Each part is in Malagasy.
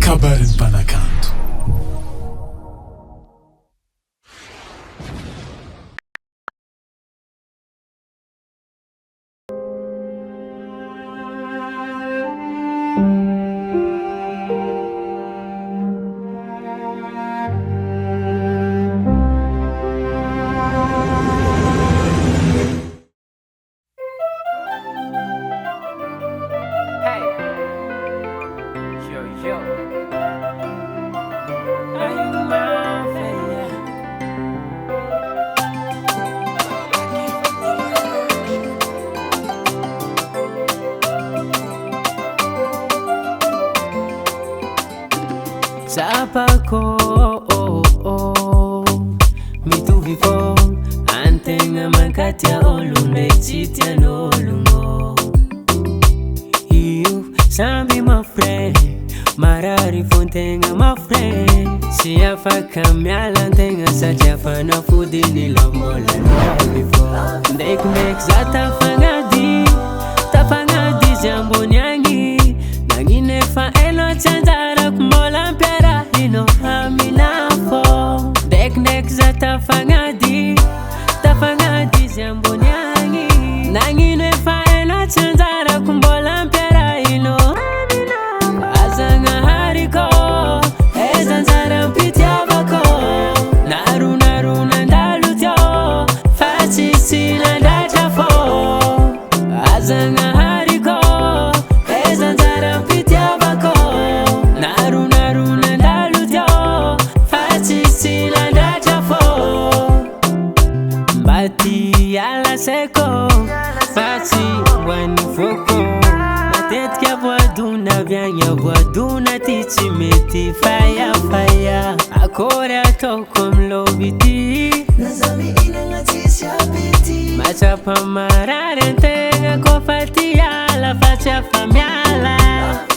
kabarin'ny mpanakanto. Zapako mitovy fô antegna mankatia olo ndraiky tsy tian'ologno. Io samby mafray marary fô ntegna mafray, tsy afaka miala antegna satria fanafody ny lamôlanavy fô. Ndraikindraiky za tafagnady izy ambony agny, nagnino efa elo tsy anjarako mbola ampiarahino amina fô. Ndraikindraiky za tafagnady izy ambony agny, nagnino efa elo tsy anjarako mbola ampiarahino amina fô. Azagnahary kô ezanjara mpitiavako, naronandalo tio fa tsisy nandratra fô. Azagnahary kô ezanjara mpitiavako, naronandalo tio fa tsisy nandratra fô. Mba ty alaseko fa tsy hoany fôko, matetika voadona avy agny voadona ty tsy mety fayafaya. Akory ataoko amy lôby ty, naza mihinagna tsisy appétit. Matsapa marary antegna kôfa ty ala fa tsy afa miala.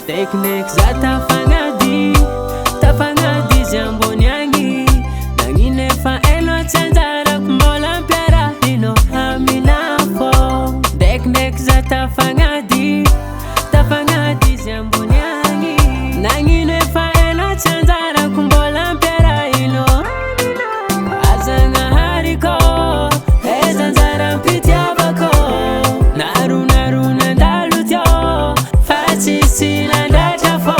Ndraikindraiky za tafagnady izy ambony agny, nagnino efa elo tsy anjarako mbola ampiarahino amina fô. Ndraikindraiky za tafagnady izy ambony agny, nagnino efa elo tsy anjarako mbola ampiarahino amina fô. Azagnahary kô ezanjara mpitiavako, naronandalo tio fa tsisy nandratra fô.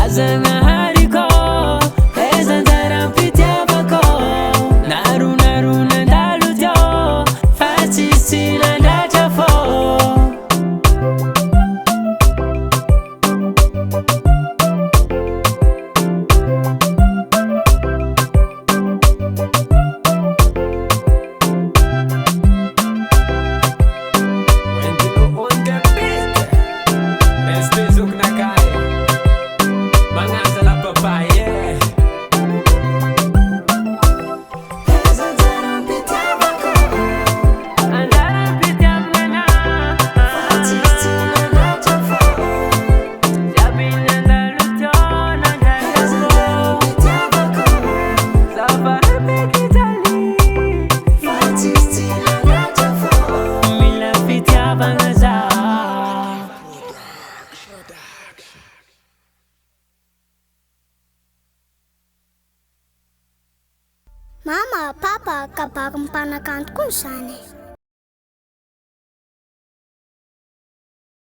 Azagnahary kô ezanjara mpitiavako, naronandalo tio fa tsisy nandratra fô. Mama, papa, kabary mpanakanto koa zany.